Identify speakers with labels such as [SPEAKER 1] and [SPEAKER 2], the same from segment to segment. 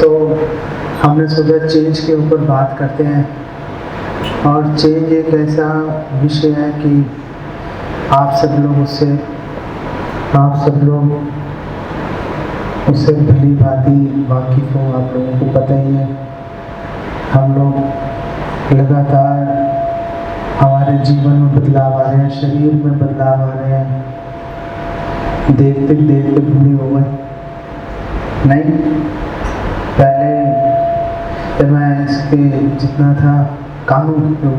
[SPEAKER 1] तो हमने सोचा चेंज के ऊपर बात करते हैं। और चेंज एक ऐसा विषय है कि आप सब लोग उससे भली भांति वाकिफ हो। आप लोगों को पता ही है, हम लोग लगातार हमारे जीवन में बदलाव आ रहे हैं, शरीर में बदलाव आ रहे हैं। देखते बूढ़े हो गए नहीं। पहले जब मैं इसके जितना था कानून तो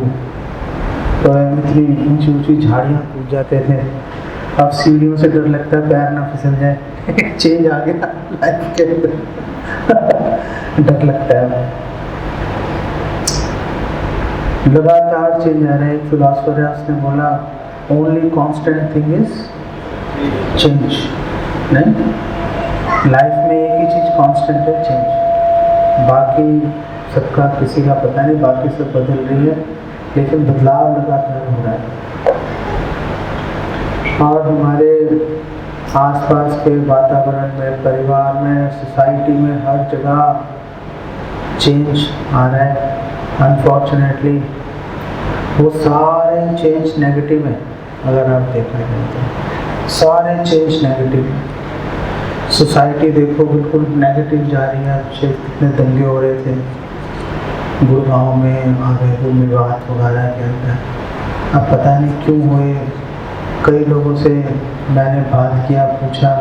[SPEAKER 1] इतनी ऊंची ऊंची झाड़ियाँ कूद जाते थे। अब सीढ़ियों से डर लगता है पैर ना फिसल जाए। चेंज आ गया लाइफ के अंदर, डर लगता है। लगातार चेंज आ रहा है। एक फिलोसफर है, उसने बोला only constant thing is change. नहीं, लाइफ में एक ही चीज कांस्टेंट है, चेंज। बाकी सबका किसी का पता नहीं, बाकी सब बदल रही है, लेकिन बदलाव लगातार हो रहा है। और हमारे आसपास के वातावरण में, परिवार में, सोसाइटी में, हर जगह चेंज आ रहा है। अनफॉर्चुनेटली वो सारे चेंज नेगेटिव है। अगर आप देखना चाहते हैं, सारे चेंज नेगेटिव है। सोसाइटी देखो बिल्कुल नेगेटिव जा रही है। अच्छे कितने दंगे हो रहे थे गुड़गांव में, आगे मेवात वगैरह के अंदर। अब पता नहीं क्यों हुए। कई लोगों से मैंने बात किया, पूछा,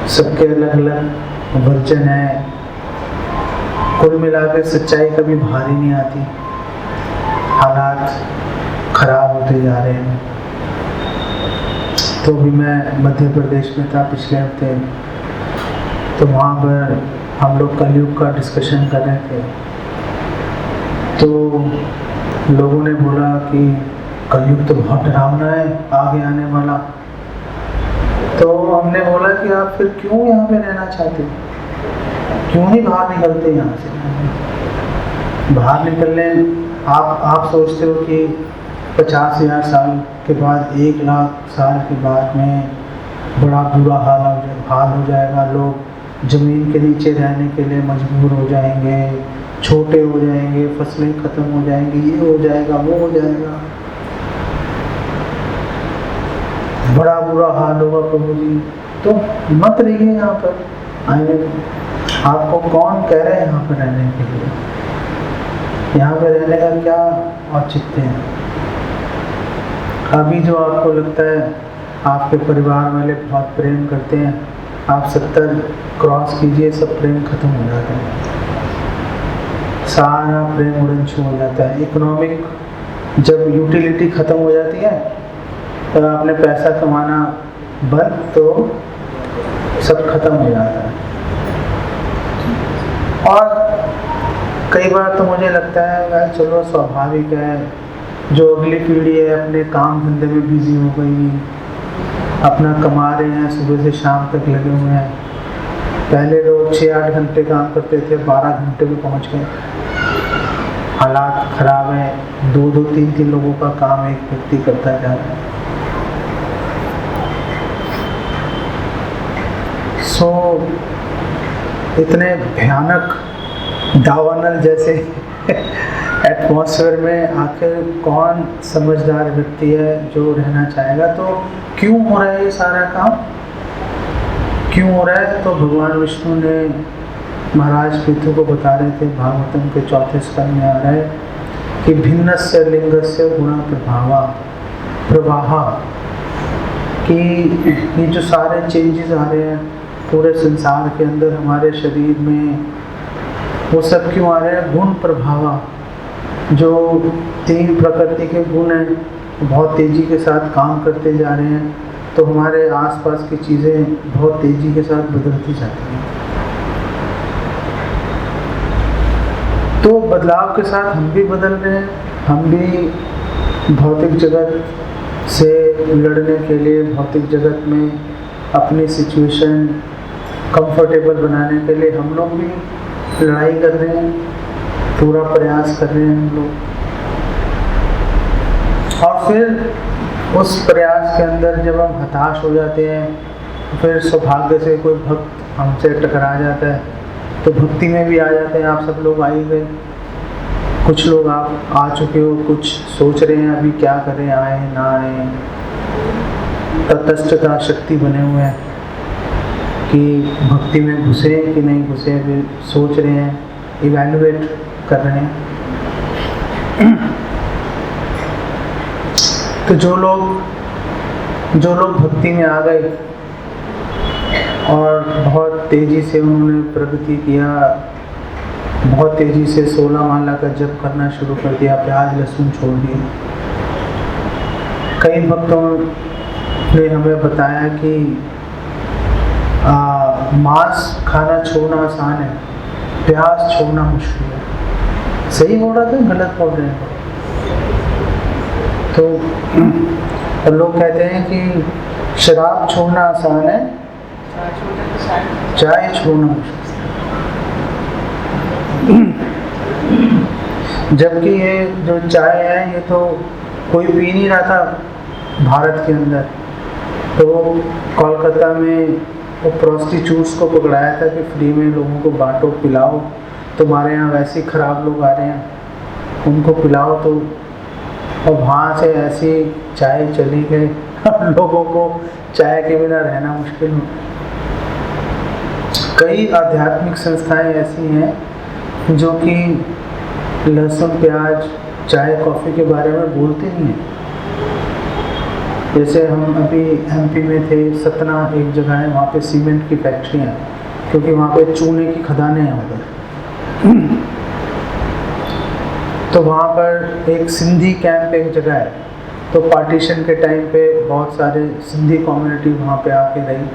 [SPEAKER 1] सबके अलग अलग वर्जन है। कुल मिलाकर सच्चाई कभी बाहर ही नहीं आती। हालात खराब होते जा रहे हैं। तो भी मैं मध्य प्रदेश में था पिछले हफ्ते, तो वहाँ पर हम लोग कलयुग का डिस्कशन कर रहे थे। तो लोगों ने बोला कि कलयुग तो बहुत डरावना है आगे आने वाला। तो हमने बोला कि आप फिर क्यों यहाँ पे रहना चाहते हो, क्यों नहीं बाहर निकलते यहाँ से। बाहर निकलने आप सोचते हो कि 50,000 साल के बाद, 1 लाख साल के बाद में बड़ा बुरा हाल हो जाएगा। लोग जमीन के नीचे रहने के लिए मजबूर हो जाएंगे, छोटे हो जाएंगे, फसलें खत्म हो जाएंगी, ये हो जाएगा, वो हो जाएगा, बड़ा बुरा हाल होगा प्रभु जी। तो मत रहिए यहाँ पर। आपको कौन कह रहे हैं यहाँ पर रहने के लिए? यहाँ पे रहने का क्या औचित्य है? अभी जो आपको लगता है आपके परिवार वाले बहुत प्रेम करते हैं, आप 70 क्रॉस कीजिए, सब प्रेम खत्म हो जाता है। सारा प्रेम उड़न छू हो जाता है। इकोनॉमिक जब यूटिलिटी खत्म हो जाती है, तब आपने पैसा कमाना बंद, तो सब खत्म हो जाता है। और कई बार तो मुझे लगता है यार चलो स्वाभाविक है, जो अगली पीढ़ी है अपने काम धंधे में बिजी हो गई, अपना कमा रहे हैं, सुबह से शाम तक लगे हुए हैं। पहले लोग 6-8 घंटे काम करते थे, 12 घंटे में पहुंच गए। हालात खराब है, 2-2, 3-3 लोगों का काम एक व्यक्ति करता जा रहा है। इतने भयानक दावानल जैसे एटमॉस्फेयर में आखिर कौन समझदार व्यक्ति है जो रहना चाहेगा? तो क्यों हो रहा है ये सारा काम? क्यों हो रहा है? तो भगवान विष्णु ने महाराज पृथु को बता रहे थे, भागवतम के 4थे स्कंद में आ रहा है कि भिन्नस्य लिंगस्य गुण प्रवाह, कि ये जो सारे चेंजेस आ रहे हैं पूरे संसार के अंदर, हमारे शरीर में, वो सब क्यों आ रहे हैं? गुण प्रभाव, जो 3 प्रकृति के गुण हैं बहुत तेजी के साथ काम करते जा रहे हैं। तो हमारे आसपास की चीज़ें बहुत तेजी के साथ बदलती जाती हैं। तो बदलाव के साथ हम भी बदल रहे हैं। हम भी भौतिक जगत से लड़ने के लिए, भौतिक जगत में अपनी सिचुएशन कंफर्टेबल बनाने के लिए हम लोग भी लड़ाई कर रहे हैं, पूरा प्रयास कर रहे हैं हम लोग। और फिर उस प्रयास के अंदर जब हम हताश हो जाते हैं, फिर सौभाग्य से कोई भक्त हमसे टकरा जाता है तो भक्ति में भी आ जाते हैं। आप सब लोग आ ही गए, कुछ लोग आप आ चुके हो, कुछ सोच रहे हैं अभी क्या करें, आए ना आए। तटस्थता शक्ति बने हुए हैं कि भक्ति में घुसे कि नहीं घुसे, अभी सोच रहे हैं, इवैल्यूएट कर रहे हैं। तो जो लोग भक्ति में आ गए और बहुत तेजी से उन्होंने प्रगति किया, बहुत तेजी से 16 माला का जप करना शुरू कर दिया, प्याज लहसुन छोड़ दिया। कई भक्तों ने हमें बताया कि मांस खाना छोड़ना आसान है, प्याज छोड़ना मुश्किल है। सही बोल रहा था, गलत बोल रहे हैं? तो लोग कहते हैं कि शराब छोड़ना आसान है, चाय छोड़ना मुश्किल। जबकि ये जो चाय है ये तो कोई पी नहीं रहा था भारत के अंदर, तो वो कोलकाता में वो प्रोस्टिट्यूट्स को पकड़ाया था कि फ्री में लोगों को बांटो, पिलाओ, तुम्हारे यहाँ वैसे ही खराब लोग आ रहे हैं, उनको पिलाओ। तो और वहाँ से ऐसी चाय चली गई, लोगों को चाय के बिना रहना मुश्किल हो। कई आध्यात्मिक संस्थाएं ऐसी हैं जो कि लहसुन प्याज चाय कॉफ़ी के बारे में बोलते नहीं हैं। जैसे हम अभी एमपी में थे, सतना एक जगह है, वहाँ पे सीमेंट की फैक्ट्री है, क्योंकि वहाँ पे चूने की खदानें हैं उधर। तो वहाँ पर एक सिंधी कैंप एक जगह है, तो पार्टीशन के टाइम पे बहुत सारे सिंधी कम्युनिटी वहाँ पे आके रही।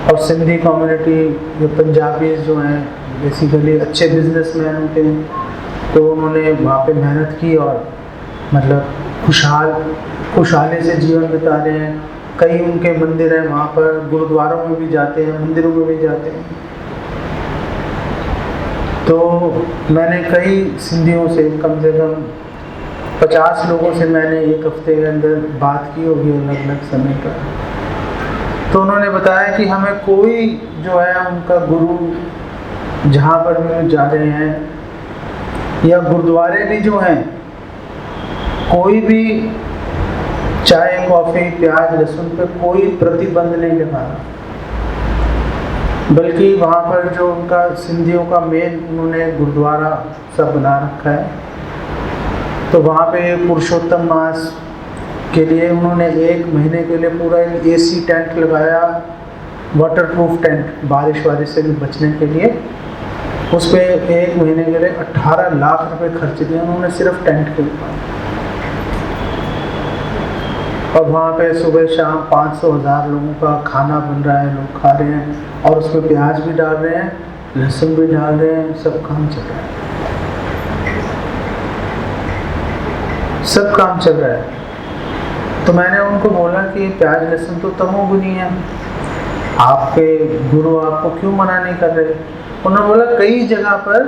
[SPEAKER 1] और सिंधी कम्युनिटी जो पंजाबी जो हैं बेसिकली अच्छे बिजनेसमैन होते हैं, तो उन्होंने वहाँ पे मेहनत की और मतलब खुशहाली से जीवन बिता रहे हैं। कई उनके मंदिर हैं वहाँ पर, गुरुद्वारों में भी जाते हैं, मंदिरों में भी जाते हैं। तो मैंने कई सिंधियों से कम 50 लोगों से मैंने एक हफ्ते के अंदर बात की होगी अलग अलग समय पर। तो उन्होंने बताया कि हमें कोई जो है उनका गुरु जहाँ पर भी जा रहे हैं या गुरुद्वारे भी जो हैं, कोई भी चाय कॉफ़ी प्याज लहसुन पे कोई प्रतिबंध नहीं लगा रहा, बल्कि वहाँ पर जो उनका सिंधियों का मेन उन्होंने गुरुद्वारा सब बना रखा है। तो वहाँ पे पुरुषोत्तम मास के लिए उन्होंने 1 महीने के लिए पूरा एक एसी टेंट लगाया, वाटरप्रूफ टेंट, बारिश से भी बचने के लिए। उस पर 1 महीने के लिए 18 लाख रुपए खर्च दिए उन्होंने सिर्फ टेंट के ऊपर। और वहाँ पे सुबह शाम 500,000 लोगों का खाना बन रहा है, लोग खा रहे हैं और उसमें प्याज भी डाल रहे हैं, लहसुन भी डाल रहे हैं, सब काम चल रहा है, सब काम चल रहा है। तो मैंने उनको बोला कि प्याज लहसुन तो तमोगुनी है, आपके गुरु आपको क्यों मना नहीं कर रहे? उन्होंने बोला कई जगह पर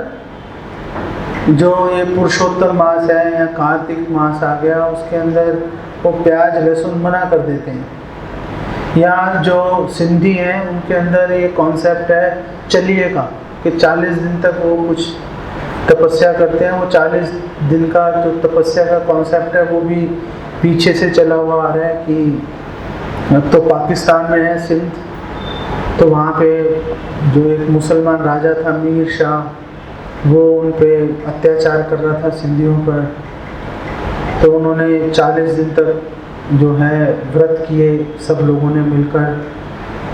[SPEAKER 1] जो ये पुरुषोत्तम मास है या कार्तिक मास आ गया, उसके अंदर वो प्याज लहसुन मना कर देते हैं। या जो सिंधी हैं उनके अंदर ये कॉन्सेप्ट है चलिए का, कि 40 दिन तक वो कुछ तपस्या करते हैं। वो 40 दिन का जो तपस्या का कॉन्सेप्ट है वो भी पीछे से चला हुआ आ रहा है कि अब तो पाकिस्तान में है सिंध, तो वहाँ पे जो एक मुसलमान राजा था मीर शाह, वो उन पे अत्याचार कर रहा था सिंधियों पर। तो उन्होंने 40 दिन तक जो है व्रत किए सब लोगों ने मिलकर।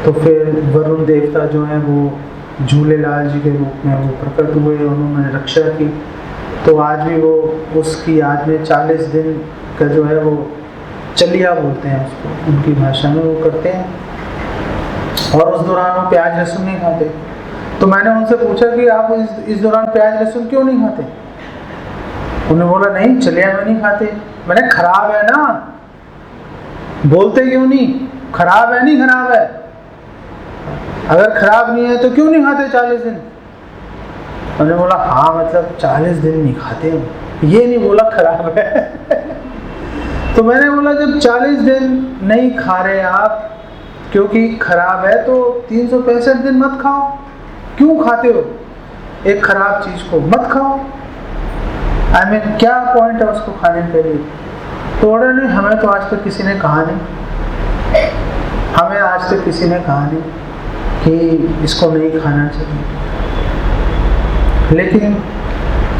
[SPEAKER 1] तो फिर वरुण देवता जो है वो झूलेलाल जी के रूप में वो प्रकट हुए, उन्होंने रक्षा की। तो आज भी वो उसकी याद में 40 दिन का जो है वो चलिया बोलते हैं उसको, उनकी भाषा में वो करते हैं। और उस दौरान वो प्याज लहसुन नहीं खाते। तो मैंने उनसे पूछा कि आप इस दौरान प्याज लहसुन क्यों नहीं खाते? उन्होंने बोला नहीं चलिया में नहीं खाते। मैंने खराब है ना, बोलते क्यों नहीं? खराब है नहीं खराब है? अगर खराब नहीं है तो क्यों नहीं खाते 40 दिन? उन्होंने बोला हाँ मतलब 40 दिन नहीं खाते, ये नहीं बोला खराब है। तो मैंने बोला जब 40 दिन नहीं खा रहे आप क्योंकि खराब है, तो 365 दिन मत खाओ, क्यों खाते हो? एक खराब चीज को मत खाओ। आई मीन क्या पॉइंट है उसको खाने के लिए? तो नहीं, हमें तो आज तक किसी ने कहा नहीं, हमें आज तक किसी ने कहा नहीं कि इसको नहीं खाना चाहिए। लेकिन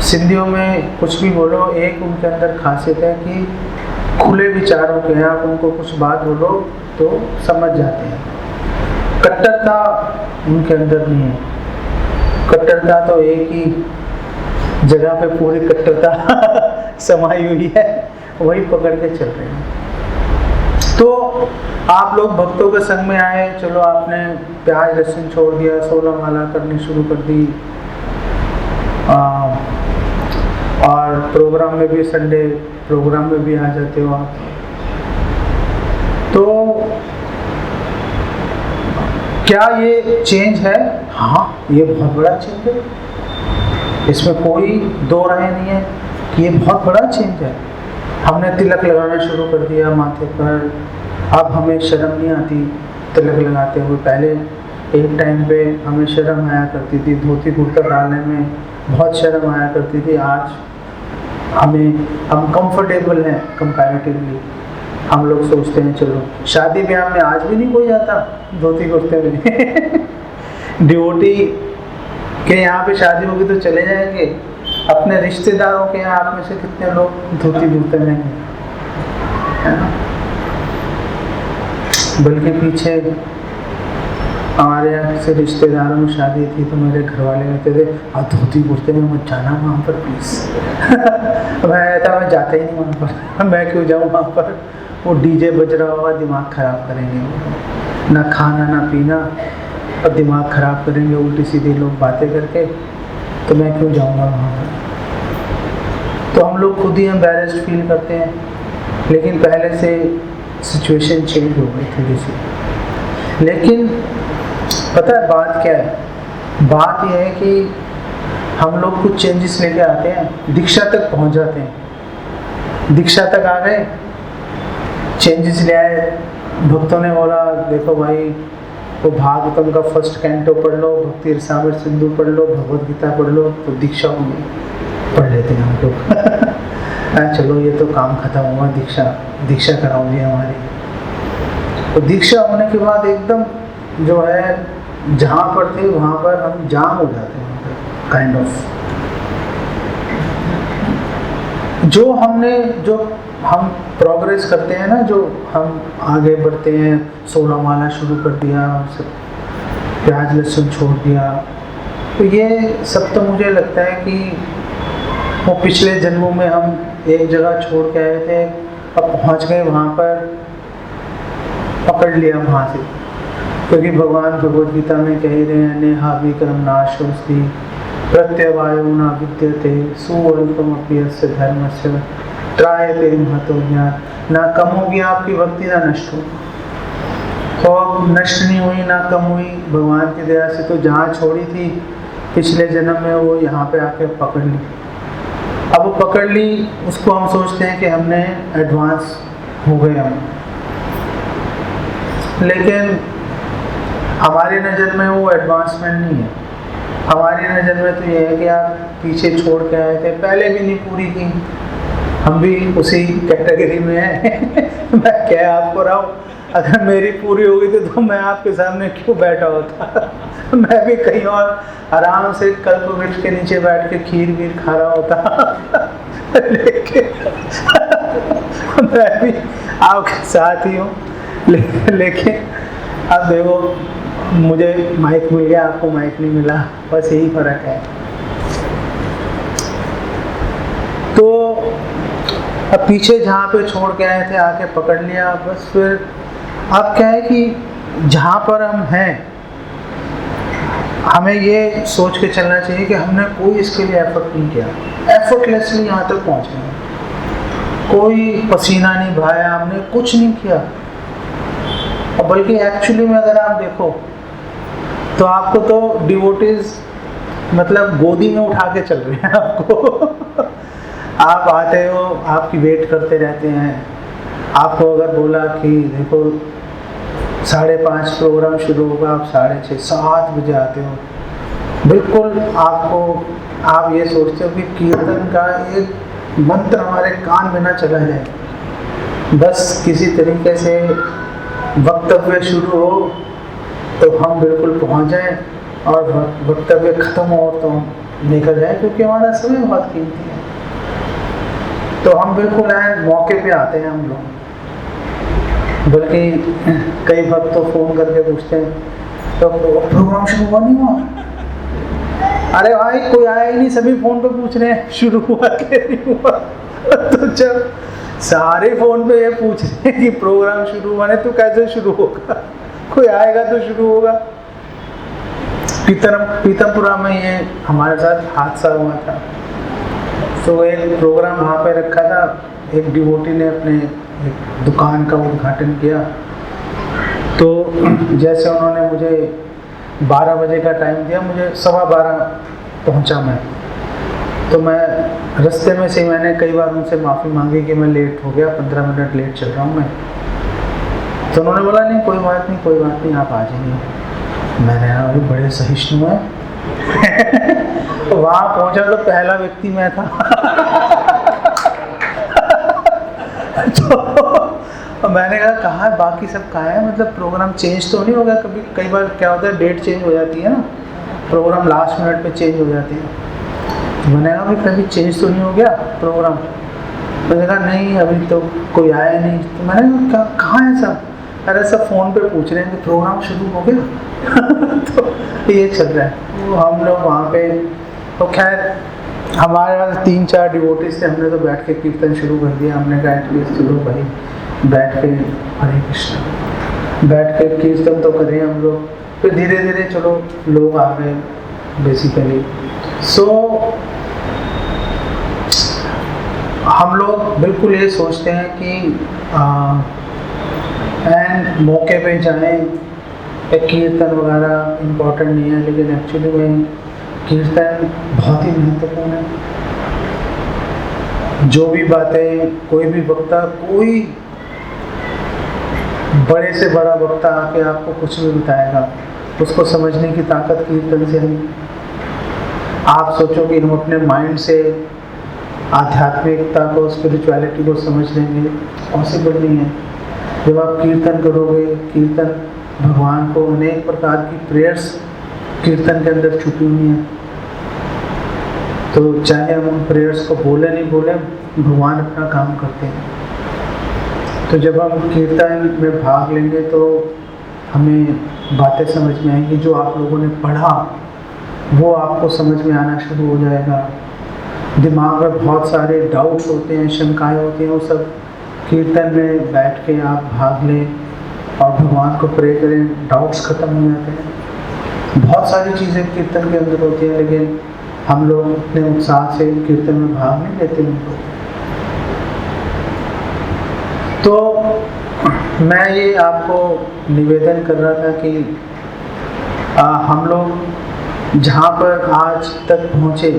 [SPEAKER 1] सिंधियों में कुछ भी बोलो, एक उनके अंदर खासियत है कि खुले विचारों के हैं, आप उनको कुछ बात बोलो तो समझ जाते हैं। कट्टरता उनके अंदर नहीं है। कट्टरता तो एक ही जगह पे पूरी कट्टरता समाई हुई है, वही पकड़ के चल रहे हैं। तो आप लोग भक्तों के संग में आए, चलो आपने प्याज लहसुन छोड़ दिया, 16 माला करनी शुरू कर दी, और प्रोग्राम में भी, संडे प्रोग्राम में भी आ जाते हो आप। तो क्या ये चेंज है? हाँ, ये बहुत बड़ा चेंज है, इसमें कोई दो राय नहीं है कि ये बहुत बड़ा चेंज है। हमने तिलक लगाना शुरू कर दिया माथे पर, अब हमें शर्म नहीं आती तिलक लगाते हुए। पहले एक टाइम पे हमें शर्म आया करती थी, धोती कुर्ता डालने में बहुत शर्म आया करती थी। आज हम कंफर्टेबल हैं कंपैरेटिवली। हम लोग सोचते हैं चलो शादी ब्याह में आज भी नहीं कोई आता धोती कुर्ते में डिवोटी के यहाँ पे शादी होगी तो चले जाएंगे, अपने रिश्तेदारों के यहाँ आप में से कितने लोग धोती कुर्ते में हैं, है ना? बल्कि पीछे हमारे यहाँ से रिश्तेदारों में शादी थी तो मेरे घर वाले कहते थे आप धोती कुर्ते में मत जाना वहाँ पर प्लीज। मैं जाता ही नहीं वहाँ पर, मैं क्यों जाऊँ वहाँ पर, वो डीजे बज रहा होगा, दिमाग खराब करेंगे, ना खाना ना पीना और दिमाग खराब करेंगे उल्टी सीधी लोग बातें करके, तो मैं क्यों जाऊँगा वहाँ पर। तो हम लोग खुद ही एम्बैरेस्ड फील करते हैं, लेकिन पहले से सिचुएशन चेंज हो गई थोड़ी सी। लेकिन पता है बात क्या है? बात यह है कि हम लोग कुछ चेंजेस लेके आते हैं, दीक्षा तक पहुंच जाते हैं, दीक्षा तक आ गए, चेंजेस ले आए। भक्तों ने बोला देखो भाई वो भागवतम का फर्स्ट कैंटो पढ़ लो, भक्ति रसामृत सिंधु पढ़ लो, भगवद गीता पढ़ लो, तो दीक्षा होगी, पढ़ लेते हैं हम लोग। चलो ये तो काम खत्म हुआ, दीक्षा कराओगे हमारी। तो दीक्षा होने के बाद एकदम जो है जहाँ पर थे वहाँ पर हम जाम हो जाते हैं, काइंड ऑफ। जो हम प्रोग्रेस करते हैं ना, जो हम आगे बढ़ते हैं, 16 माला शुरू कर दिया, प्याज लहसुन छोड़ दिया, तो ये सब तो मुझे लगता है कि वो पिछले जन्मों में हम एक जगह छोड़ के आए थे, अब पहुँच गए वहाँ पर, पकड़ लिया वहाँ से। क्योंकि भगवान भगवद गीता में कह रहे हैं नेहा विक्रम नाशोस्ति प्रत्यवायो न विद्यते सुअल्पमपि यस्य धर्मस्य त्रायते महतो ज्ञान। ना कम होगी आपकी भक्ति ना नष्ट हो, तो अब नष्ट नहीं हुई ना कम हुई भगवान की दया से। तो जहाँ छोड़ी थी पिछले जन्म में वो यहाँ पे आके पकड़ ली। अब वो पकड़ ली, उसको हम सोचते हैं कि हमने एडवांस हो गए हम, लेकिन हमारी नज़र में वो एडवांसमेंट नहीं है। हमारी नज़र में तो ये है कि आप पीछे छोड़ के आए थे, पहले भी नहीं पूरी की, हम भी उसी कैटेगरी में हैं। मैं क्या आपको रहा हूँ, अगर मेरी पूरी हो गई तो मैं आपके सामने क्यों बैठा होता। मैं भी कहीं और आराम से कल्प वृक्ष के नीचे बैठ के खीर वीर खा रहा होता। लेकिन मैं भी आपके साथ ही हूँ, लेकिन अब देखो मुझे माइक मिल गया, आपको माइक नहीं मिला, बस यही फर्क है। तो अब पीछे जहाँ पे छोड़ के आए थे आके पकड़ लिया, बस फिर अब क्या है कि जहाँ पर हम हैं हमें ये सोच के चलना चाहिए कि हमने कोई इसके लिए एफर्ट नहीं किया, एफर्टलेसली यहाँ तक पहुँच गए, कोई पसीना नहीं बहाया, हमने कुछ नहीं किया। और बल्कि एक्चुअली में अगर आप देखो तो आपको तो डिवोटीज मतलब गोदी में उठा के चल रहे हैं आपको। आप आते हो, आपकी वेट करते रहते हैं। आपको अगर बोला कि देखो 5:30 प्रोग्राम शुरू होगा, आप 6:30 7 बजे आते हो, बिल्कुल आप ये सोचते हो कि कीर्तन का एक मंत्र हमारे कान में ना चला जाए, बस किसी तरीके से वक्तव्य शुरू हो तो हम बिल्कुल पहुंच जाएं और वक्तव्य खत्म हो तो हम निकल जाए, क्योंकि हमारा समय बहुत कीमती है। तो हम बिल्कुल मौके पे आते हैं हम लोग। बल्कि कई वक्त तो फोन करके पूछते हैं तो प्रोग्राम शुरू हुआ नहीं हुआ? अरे भाई कोई आया ही नहीं, सभी फोन पे पूछ रहे हैं शुरू हुआ कि नहीं हुआ। तो जब सारे फोन पे ये पूछ रहे हैं कि प्रोग्राम शुरू हुआ नहीं तो कैसे शुरू होगा? कोई आएगा तो शुरू होगा। पीतमपुरा में ये हमारे साथ हादसा हुआ था। तो एक प्रोग्राम वहाँ पे रखा था, एक डिवोटी ने अपने एक दुकान का उद्घाटन किया। तो जैसे उन्होंने मुझे 12 बजे का टाइम दिया, मुझे 12:15 पहुँचा मैं। तो मैं रास्ते में से मैंने कई बार उनसे माफ़ी मांगी कि मैं लेट हो गया, 15 मिनट लेट चल रहा हूँ मैं। तो उन्होंने बोला नहीं कोई बात नहीं, आप आ जाइए। मैंने अभी बड़े सहिष्णु हैं। वहाँ पहुँचा तो पहला व्यक्ति मैं था। तो मैंने कहा बाकी सब कहाँ है, मतलब प्रोग्राम चेंज तो नहीं हो गया? कई बार क्या होता है, डेट चेंज हो जाती है ना, प्रोग्राम लास्ट मिनट पे चेंज हो जाती है। मैंने कहा कभी चेंज तो नहीं हो गया प्रोग्राम? मैंने कहा नहीं अभी तो कोई आया नहीं। तो मैंने कहा कहाँ है सब? अरे सब फ़ोन पे पूछ रहे हैं कि प्रोग्राम शुरू हो गया। तो ये चल रहा है। वो हम लोग वहाँ पे, तो खैर हमारे पास 3-4 डिवोटीज थे, हमने तो बैठ के कीर्तन शुरू कर दिया। हमने कहा एटलीस्ट चलो भाई बैठ के हरे कृष्ण बैठ के कीर्तन तो करें हम लोग। फिर धीरे धीरे चलो लोग आ गए बेसिकली। सो हम लोग बिल्कुल ये सोचते हैं कि एंड मौके पे जाएं, एक कीर्तन वगैरह इम्पोर्टेंट नहीं है, लेकिन एक्चुअली में कीर्तन बहुत ही महत्वपूर्ण है। जो भी बातें कोई भी वक्ता, कोई बड़े से बड़ा वक्ता आके आपको कुछ भी बताएगा, उसको समझने की ताकत कीर्तन से है। आप सोचो कि हम अपने माइंड से आध्यात्मिकता को, स्पिरिचुअलिटी को समझ लेंगे, पॉसिबल नहीं है। जब आप कीर्तन करोगे, कीर्तन भगवान को अनेक प्रकार की प्रेयर्स कीर्तन के अंदर छुपी हुई हैं। तो चाहे हम उन प्रेयर्स को बोले नहीं बोले, भगवान अपना काम करते हैं। तो जब हम कीर्तन में भाग लेंगे तो हमें बातें समझ में आएंगी। जो आप लोगों ने पढ़ा वो आपको समझ में आना शुरू हो जाएगा। दिमाग में बहुत सारे डाउट्स होते हैं, शंकाएं होती हैं, वो सब कीर्तन में बैठ के आप भाग लें और भगवान को प्रे करें, डाउट्स खत्म हो जाते हैं। बहुत सारी चीज़ें कीर्तन के अंदर होती हैं, लेकिन हम लोग इतने उत्साह से कीर्तन में भाग नहीं लेते उनको। तो मैं ये आपको निवेदन कर रहा था कि हम लोग जहाँ पर आज तक पहुँचे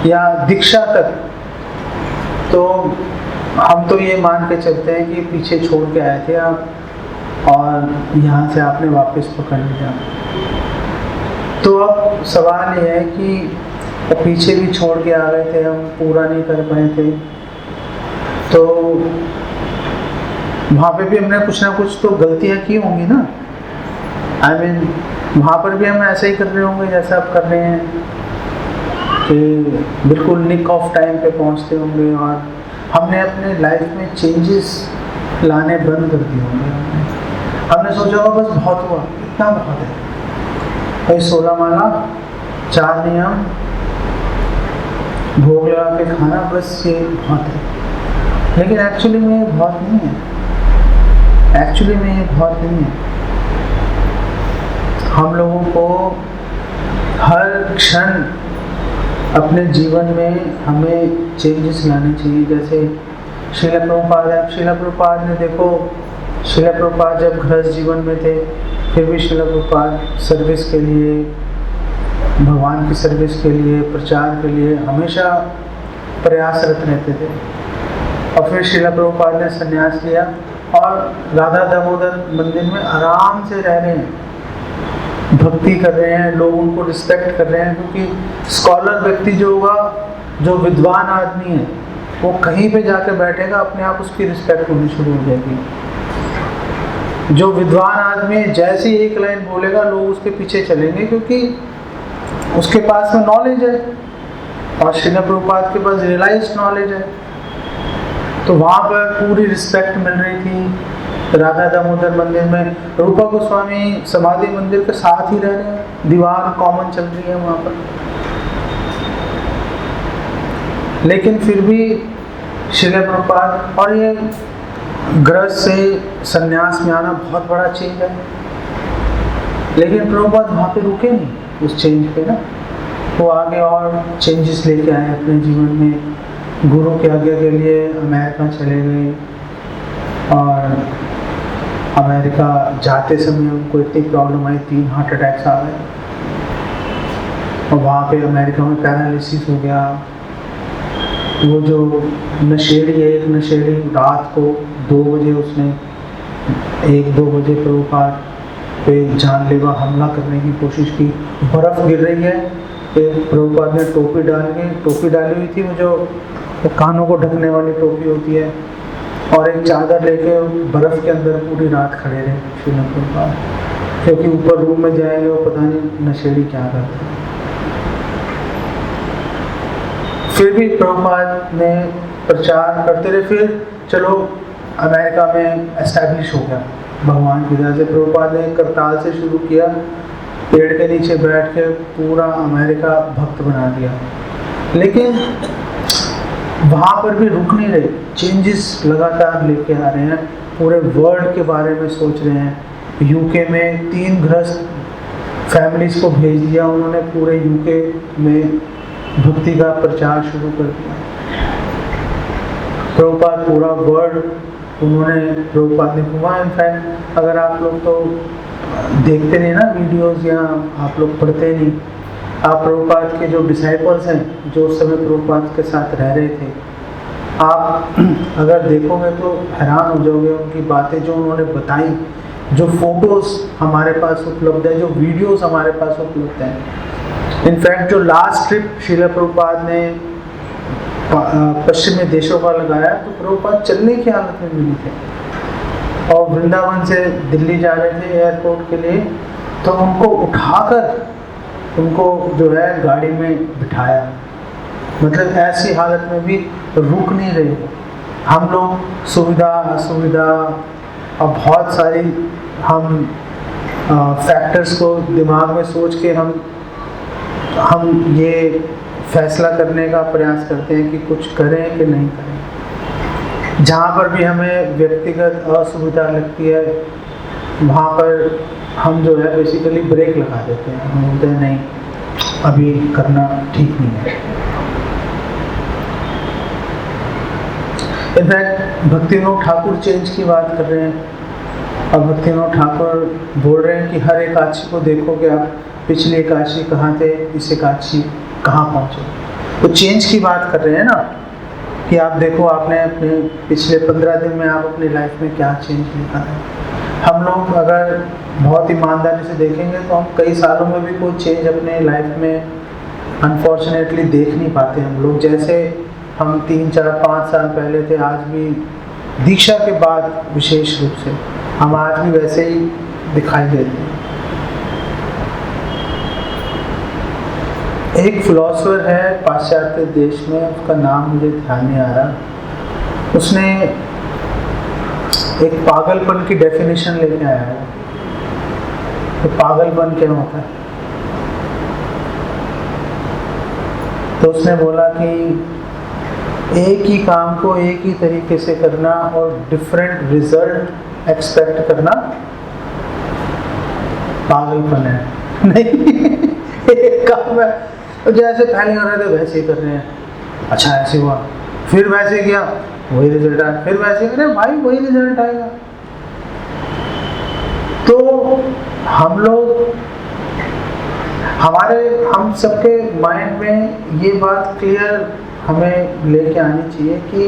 [SPEAKER 1] या दीक्षा तक, तो हम तो ये मान के चलते हैं कि पीछे छोड़ के आए थे आप और यहाँ से आपने वापस पकड़ लिया। तो अब सवाल ये है कि पीछे भी छोड़ के आ गए थे, हम पूरा नहीं कर पाए थे, तो वहाँ पे भी हमने कुछ ना कुछ तो गलतियाँ की होंगी ना। I mean, वहाँ पर भी हम ऐसे ही कर रहे होंगे जैसा आप कर रहे हैं, कि बिल्कुल निक ऑफ टाइम पे पहुँचते होंगे और हमने अपने लाइफ में चेंजेस लाने बंद कर दिए होंगे। हमने सोचा होगा बस बहुत हुआ, इतना बहुत है भाई, 16 माला, 4 नियम, भोग लगा के खाना, बस ये बहुत है। लेकिन एक्चुअली में ये बहुत नहीं है, एक्चुअली में ये बहुत नहीं है। हम लोगों को हर क्षण अपने जीवन में हमें चेंजेस लाने चाहिए। जैसे श्रील प्रभुपाद है, श्रील प्रभुपाद ने देखो, श्रील प्रभुपाद जब गृहस्थ जीवन में थे फिर भी श्रील प्रभुपाद सर्विस के लिए, भगवान की सर्विस के लिए, प्रचार के लिए हमेशा प्रयासरत रहते थे। और फिर श्रील प्रभुपाद ने संन्यास लिया और राधा दामोदर मंदिर में आराम से रह रहे हैं। भक्ति कर रहे हैं, लोग उनको रिस्पेक्ट कर रहे हैं, क्योंकि स्कॉलर व्यक्ति जो होगा, जो विद्वान आदमी है, वो कहीं पे जाकर बैठेगा अपने आप उसकी रिस्पेक्ट होनी शुरू हो जाएगी। जो विद्वान आदमी है जैसे ही एक लाइन बोलेगा लोग उसके पीछे चलेंगे, क्योंकि उसके पास में नॉलेज है और श्रील प्रभुपाद के पास रियलाइज्ड नॉलेज है। तो वहाँ पर पूरी रिस्पेक्ट मिल रही थी। राधा दामोदर मंदिर में रूपा गोस्वामी समाधि मंदिर के साथ ही रह रहे हैं, दीवार कॉमन चल रही है वहाँ पर, लेकिन फिर भी श्रील प्रभुपाद, और ये गृहस्थ से संन्यास में आना बहुत बड़ा चेंज है, लेकिन प्रभुपाद वहाँ पे रुके नहीं उस चेंज पे ना, वो आगे और चेंजेस लेके आए अपने जीवन में। गुरु की आज्ञा के लिए अमेरिका चले गए और अमेरिका जाते समय उनको इतनी प्रॉब्लम आई, 3 हार्ट अटैक्स आ गए और वहाँ पे अमेरिका में पैरालिसिस हो गया। वो जो नशेड़ी है, एक नशेड़ी रात को 2 बजे उसने 1-2 बजे प्रभुपाद पे जानलेवा हमला करने की कोशिश की। बर्फ़ गिर रही है, प्रभुपाद ने टोपी डाली हुई थी, वो जो कानों को ढकने वाली टोपी होती है, और एक चादर लेके बर्फ़ के अंदर पूरी रात खड़े रहे श्रील प्रभुपाद, क्योंकि ऊपर रूम में जाएंगे वो पता नहीं नशेड़ी क्या करते हैं। फिर भी प्रभुपाद ने प्रचार करते रहे। फिर चलो अमेरिका में एस्टैब्लिश हो गया भगवान की दया से। प्रभुपाद ने करताल से शुरू किया, पेड़ के नीचे बैठ के पूरा अमेरिका भक्त बना दिया, लेकिन वहाँ पर भी रुक नहीं रहे, चेंजेस लगातार लेके आ रहे हैं, पूरे वर्ल्ड के बारे में सोच रहे हैं। यूके में 3 गृहस्थ फैमिलीज को भेज दिया उन्होंने, पूरे यूके में भक्ति का प्रचार शुरू कर दिया। प्रभुपाद पूरा वर्ल्ड प्रभुपाद ने घुमा। इनफैक्ट अगर आप लोग तो देखते नहीं ना वीडियोस, या आप लोग पढ़ते नहीं, आप प्रभुपाद के जो डिसाइपल्स हैं जो उस समय प्रभुपाद के साथ रह रहे थे, आप अगर देखोगे तो हैरान हो जाओगे उनकी बातें जो उन्होंने बताई, जो फोटोज हमारे पास उपलब्ध है, जो वीडियोस हमारे पास उपलब्ध हैं। इनफैक्ट जो लास्ट ट्रिप श्रील प्रभुपाद ने पश्चिमी देशों का लगाया, तो प्रभुपाद चलने की हालत में मिले थे और वृंदावन से दिल्ली जा रहे थे एयरपोर्ट के लिए, तो उनको उठाकर उनको जो है गाड़ी में बिठाया। मतलब ऐसी हालत में भी रुक नहीं रहे। हम लोग सुविधा असुविधा और बहुत सारी हम फैक्टर्स को दिमाग में सोच के हम ये फैसला करने का प्रयास करते हैं कि कुछ करें कि नहीं करें। जहाँ पर भी हमें व्यक्तिगत असुविधा लगती है वहाँ पर हम जो है बेसिकली ब्रेक लगा देते हैं, हम बोलते हैं नहीं अभी करना ठीक नहीं है। इनफैक्ट भक्तिविनोद ठाकुर चेंज की बात कर रहे हैं, और भक्तिविनोद ठाकुर बोल रहे हैं कि हर एकादशी को देखो कि आप पिछली एकादशी कहाँ थे, इस एकादशी कहाँ पहुँचे। तो चेंज की बात कर रहे हैं ना, कि आप देखो आपने अपने पिछले 15 दिन में आप अपनी लाइफ में क्या चेंज देखा है। हम लोग अगर बहुत ईमानदारी से देखेंगे तो हम कई सालों में भी कोई चेंज अपने लाइफ में अनफॉर्चुनेटली देख नहीं पाते। हम लोग जैसे हम 3, 4, 5 साल पहले थे, आज भी दीक्षा के बाद विशेष रूप से हम आज भी वैसे ही दिखाई देते हैं। एक फिलोसोफर है पाश्चात्य देश में, उसका नाम मुझे ध्यान नहीं आ रहा, उसने एक पागलपन की डेफिनेशन लेके आया है। तो पागलपन क्या होता है? तो उसने बोला कि एक ही काम को एक ही तरीके से करना और डिफरेंट रिजल्ट एक्सपेक्ट करना पागलपन है। नहीं, एक काम है जैसे पहले कर रहे थे वैसे ही कर रहे हैं, अच्छा ऐसे हुआ, फिर वैसे किया वही रिजल्ट आया, फिर वैसे अरे भाई वही रिजल्ट आएगा। तो हम लोग हम सबके माइंड में ये बात क्लियर हमें लेके आनी चाहिए कि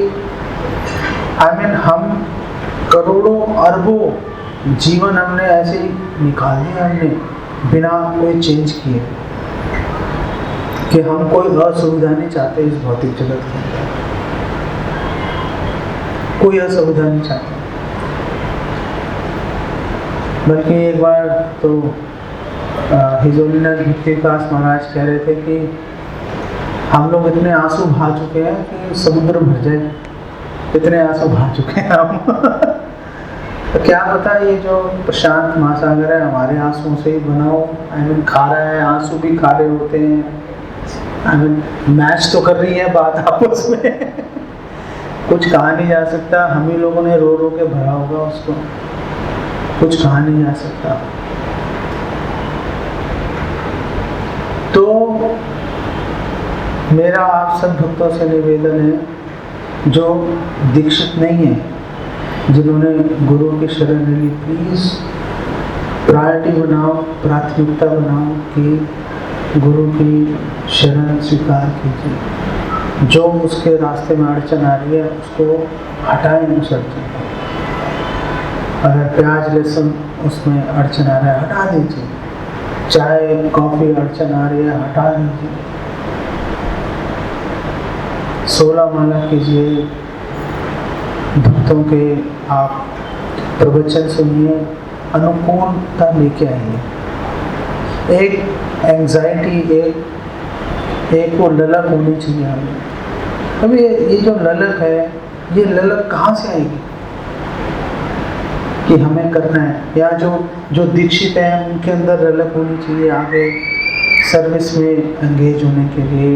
[SPEAKER 1] हम करोड़ों अरबों जीवन हमने ऐसे ही निकाल दिए हमने बिना कोई चेंज किए, कि हम कोई असुविधा नहीं चाहते इस भौतिक जगत के अंदर, कोई असुविधा नहीं चाहते। बल्कि एक बार तो हिज होलीनेस भक्ति विकास महाराज कह रहे थे कि हम लोग इतने आंसू बहा चुके हैं कि समुद्र भर जाए, इतने आंसू बहा चुके हैं हम। तो क्या पता ये जो प्रशांत महासागर है हमारे आंसुओं से ही बना हो, खा रहा है, आंसू भी खा रहे होते हैं, मैच तो कर रही है बात आपस में। कुछ कहा नहीं जा सकता, हम ही लोगों ने रो रो के भरा होगा उसको, कुछ कहा नहीं जा सकता। तो मेरा आप सब भक्तों से निवेदन है जो दीक्षित नहीं है, जिन्होंने गुरु की शरण ली, प्लीज प्रायोरिटी बनाओ, प्राथमिकता बनाओ कि गुरु की शरण स्वीकार कीजिए। जो उसके रास्ते में अड़चन आ रही है उसको हटाएं उस अड़चन को। अगर प्याज लहसुन उसमें अड़चन आ रहा है हटा दीजिए, चाय कॉफी अड़चन आ रही है हटा दीजिए, 16 माला कीजिए, भक्तों के आप प्रवचन सुनिए, अनुकूलता लेके आइए। एक एंजाइटी, एक वो ललक होनी चाहिए हमें। अभी ये जो ललक है, ये ललक कहाँ से आएगी कि हमें करना है? या जो दीक्षित हैं उनके अंदर ललक होनी चाहिए आगे सर्विस में एंगेज होने के लिए,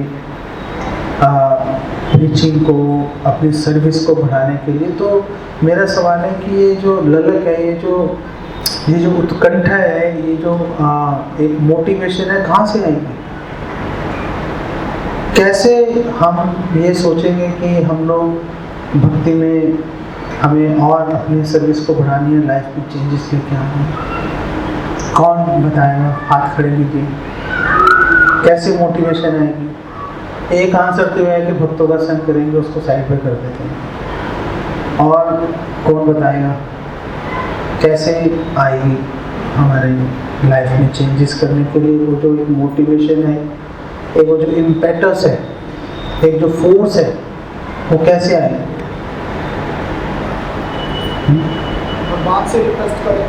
[SPEAKER 1] रीचिंग को, अपनी सर्विस को बढ़ाने के लिए। तो मेरा सवाल है कि ये जो ललक है, ये जो उत्कंठा है, ये जो एक मोटिवेशन है, कहाँ से आएगी? कैसे हम ये सोचेंगे कि हम लोग भक्ति में हमें और अपनी सर्विस को बढ़ानी है, लाइफ में चेंजेस लेके आना है? कौन बताएगा? हाथ खड़े कीजिए। कैसे मोटिवेशन आएगी? एक आंसर तो है कि भक्तों का संग करेंगे, उसको साइड पे कर देते हैं। और कौन बताएगा कैसे आएगी हमारे लाइफ में चेंजेस करने के लिए? वो जो एक मोटिवेशन है, एक वो जो इम्पेटस है, एक जो फोर्स है, वो कैसे आएगी?
[SPEAKER 2] भगवान से रिक्वेस्ट करें,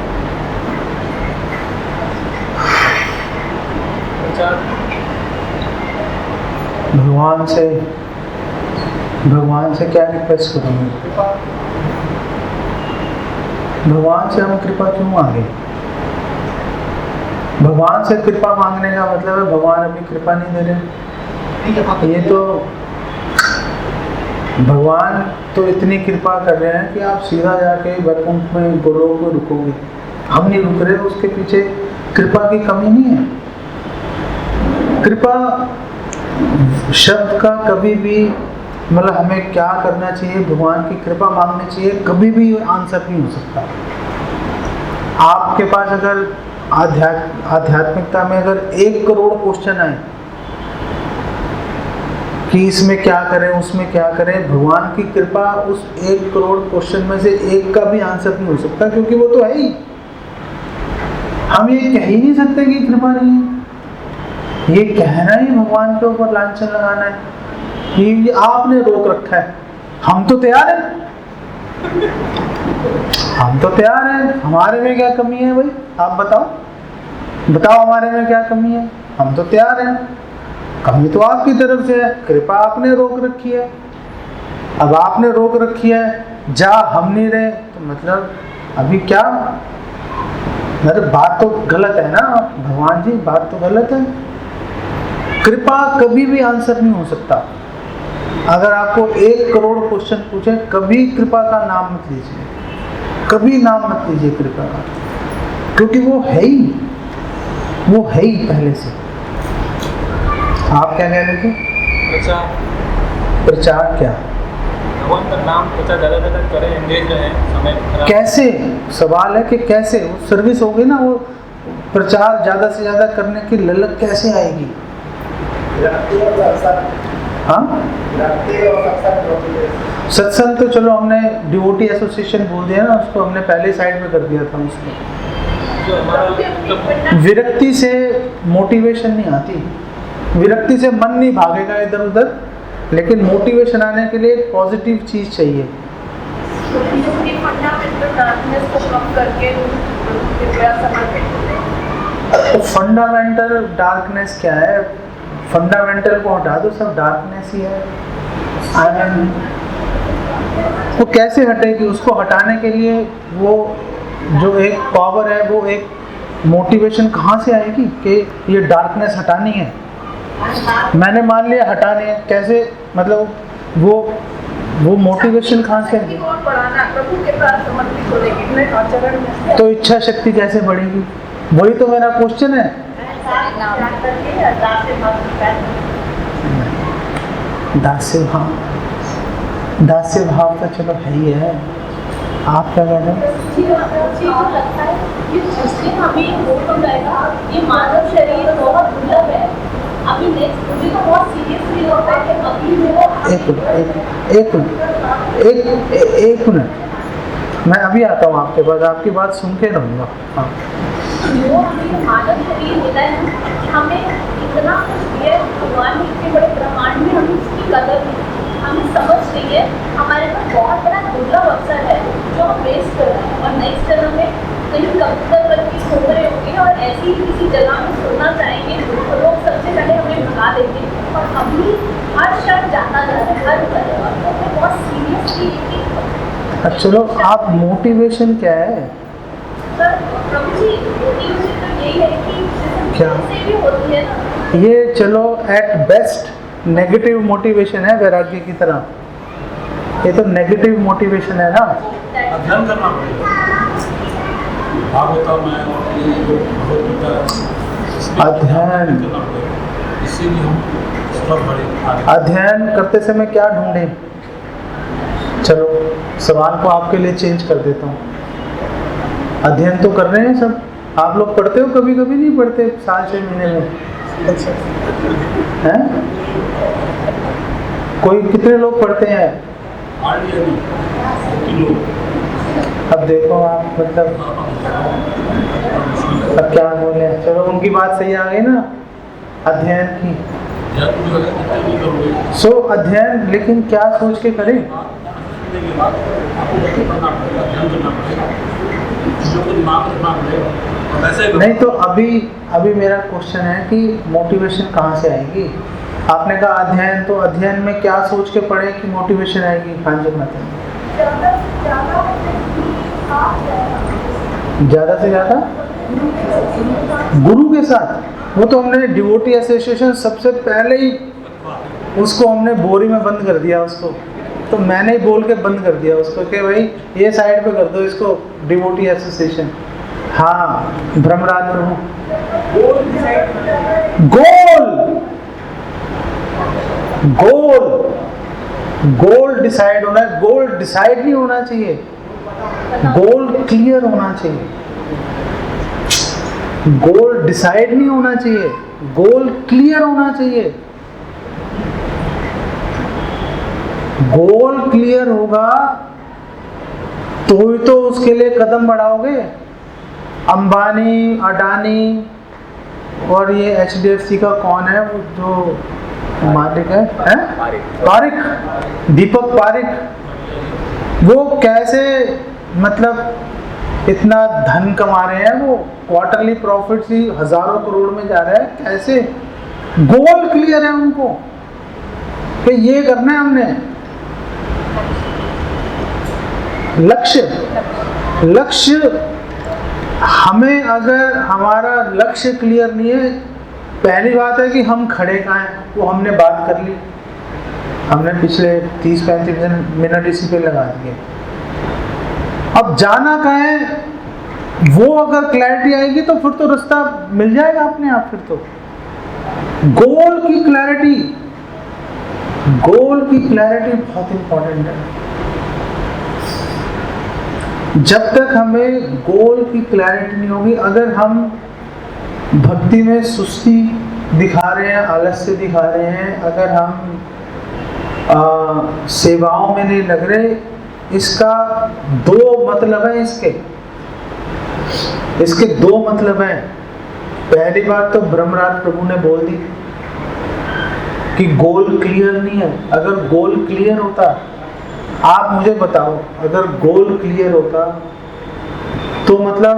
[SPEAKER 2] भगवान से क्या रिक्वेस्ट करोगे? भगवान से हम कृपा क्यों मांगे? भगवान से कृपा मांगने का मतलब है भगवान अपनी कृपा नहीं दे रहे। ये तो भगवान तो इतनी कृपा कर रहे हैं कि आप सीधा जाके वैकुंठ में गोलोक में रुकोगे। हम नहीं रुक रहे, उसके पीछे कृपा की कमी नहीं है। कृपा शब्द का कभी भी मतलब हमें क्या करना चाहिए, भगवान की कृपा मांगनी चाहिए, कभी भी आंसर नहीं हो सकता। आपके पास अगर आध्यात्मिकता में अगर 1 करोड़ क्वेश्चन आए कि इसमें क्या करें, उसमें क्या करें, भगवान की कृपा उस 1 करोड़ क्वेश्चन में से एक का भी आंसर नहीं हो सकता, क्योंकि वो तो है ही। हम ये कह ही नहीं सकते कि कृपा नहीं है। ये कहना ही भगवान के ऊपर लांछन लगाना है कि ये आपने रोक रखा है। हम तो तैयार हैं, हम तो तैयार हैं। हमारे में क्या कमी है भाई? आप बताओ हमारे में क्या कमी है? हम तो तैयार हैं। कमी तो आपकी तरफ से है, कृपा आपने रोक रखी है। अब आपने रोक रखी है, जा हम नहीं रहे, तो मतलब अभी क्या? मतलब बात तो गलत है ना भगवान जी, बात तो गलत है। कृपा कभी भी आंसर नहीं हो सकता। अगर आपको 1 करोड़ क्वेश्चन पूछे, कभी कृपा का नाम मत लीजिए, कभी नाम मत लीजिए कृपा का, क्योंकि वो है ही पहले से। आप क्या कह रहे थे? प्रचार क्या? भगवान का नाम प्रचार ज़्यादा करें, एंगेज रहें, समय
[SPEAKER 1] कैसे? सवाल है कि कैसे? वो सर्विस होगी ना, वो प्रचार ज़्यादा से ज़्यादा करने की ललक कैसे आएगी? हाँ, सत्संग तो चलो हमने डिवोटी एसोसिएशन बोल दिया ना, उसको हमने पहले साइड में कर दिया था उसको।
[SPEAKER 3] जो हमारा मतलब
[SPEAKER 2] विरक्ति से मोटिवेशन नहीं आती, विरक्ति से मन नहीं भागेगा इधर उधर, लेकिन मोटिवेशन आने के लिए एक पॉजिटिव चीज चाहिए।
[SPEAKER 4] फंडामेंटल डार्कनेस को कम करके कृपया समर्पित करें।
[SPEAKER 2] तो फंडामेंटल डार्कनेस क्या है? फंडामेंटल को हटा दो, सब डार्कनेस ही है। आई मीन वो कैसे हटेगी? उसको हटाने के लिए वो जो एक पावर है, वो एक मोटिवेशन कहाँ से आएगी कि ये डार्कनेस हटानी है? मैंने मान लिया हटानी है, कैसे? मतलब वो मोटिवेशन कहाँ से आएगी?
[SPEAKER 4] और बढ़ाना प्रभु के पास समर्पित होने के आचरण में
[SPEAKER 2] तो इच्छा शक्ति कैसे बढ़ेगी? वही तो मेरा क्वेश्चन है। दास्य भाव, दास्य भाव तो चलो है ही है। आप क्या कह रहे हैं?
[SPEAKER 5] लगता है कि जिससे हमें वो हो जाएगा, ये मानव शरीर बहुत दुर्लभ है। अभी नेक्स्ट मुझे तो बहुत सीरियस फील होता है कि अभी
[SPEAKER 2] एक मिनट, मैं अभी आता हूँ आपके पास, आपकी बात सुन के रहूँगा। हाँ,
[SPEAKER 5] जो हमें मानव शरीर मिला है, हमें इतना कुछ दिया है भगवान ने, इतने बड़े ब्रह्मांड में हमें उसकी कदर नहीं, हमें समझ नहीं है। हमारे पास बहुत बड़ा दुर्लभ अवसर है जो हम वेस्ट कर रहे हैं, और नेक्स्ट जन्म में कहीं कबूतर बनके सो रहे होंगे और ऐसी ही किसी जगह में सोना चाहेंगे तो लोग सबसे पहले हमें भगा देंगे, और अभी हर शब्द जाता जा रहा है, हर तो बहुत सीरियसली।
[SPEAKER 2] अब चलो, आप मोटिवेशन क्या है?
[SPEAKER 5] सर प्रभु जी, मोटिवेशन तो यही है कि
[SPEAKER 2] क्या?
[SPEAKER 5] से भी होती है ना,
[SPEAKER 2] ये चलो एट बेस्ट नेगेटिव मोटिवेशन है, वैराग्य की तरह। ये तो नेगेटिव मोटिवेशन है ना।
[SPEAKER 3] अध्ययन करना पड़ेगा। भागवतम है और ये जो भगवत गीता, इसमें
[SPEAKER 2] अध्ययन
[SPEAKER 3] करना पड़ेगा, इससे भी हम सब बड़े आगे।
[SPEAKER 2] अध्ययन करते समय क्या ढूंढें? चलो सवाल को आपके लिए चेंज कर देता हूँ। अध्ययन तो कर रहे हैं सब, आप लोग पढ़ते हो? कभी कभी नहीं पढ़ते साल 6 महीने में? हैं? कोई कितने लोग पढ़ते हैं? अब देखो आप, मतलब अब क्या बोले? चलो उनकी बात सही आ गई ना, अध्ययन की। सो अध्ययन, लेकिन क्या सोच के करें? नहीं तो अभी मेरा क्वेश्चन है कि मोटिवेशन कहाँ से आएगी? आपने कहा अध्ययन, तो अध्ययन में क्या सोच के पढ़े कि मोटिवेशन आएगी? हाँ जी, मतलब ज़्यादा से ज़्यादा गुरु के साथ। वो तो हमने डिवोटी एसोसिएशन सबसे पहले ही उसको हमने बोरी में बंद कर दिया उसको, तो मैंने ही बोल के बंद कर दिया उसको कि भाई ये साइड पे कर दो इसको, डिवोटी एसोसिएशन। हाँ, ब्रह्मराज प्रभु, गोल डिसाइड होना है। गोल डिसाइड नहीं होना चाहिए, गोल क्लियर होना चाहिए। गोल डिसाइड नहीं होना चाहिए, गोल क्लियर होना चाहिए। गोल क्लियर होगा तो ही तो उसके लिए कदम बढ़ाओगे। अंबानी, अडानी और ये HDFC का कौन है वो जो मालिक है? पारिक, दीपक पारिक। वो कैसे मतलब इतना धन कमा रहे हैं? वो क्वार्टरली प्रॉफिट्स ही हजारों करोड़ में जा रहा है। कैसे? गोल क्लियर है उनको कि ये करना है हमने। लक्ष्य हमें, अगर हमारा लक्ष्य क्लियर नहीं है, पहली बात है कि हम खड़े कहाँ हैं, वो हमने बात कर ली। हमने पिछले 30-35 मिनट इसी पे लगा दिए। अब जाना कहाँ है, वो अगर क्लैरिटी आएगी तो फिर तो रास्ता मिल जाएगा अपने आप। फिर तो गोल की क्लैरिटी बहुत इंपॉर्टेंट है। जब तक हमें गोल की क्लैरिटी नहीं होगी, अगर हम भक्ति में सुस्ती दिखा रहे हैं, आलस्य दिखा रहे हैं, अगर हम सेवाओं में नहीं लग रहे, इसका 2 मतलब है इसके। इसके दो मतलब हैं। पहली बात तो ब्रह्मराज प्रभु ने बोल दी कि गोल क्लियर नहीं है। अगर गोल क्लियर होता, आप मुझे बताओ, अगर गोल क्लियर होता तो मतलब,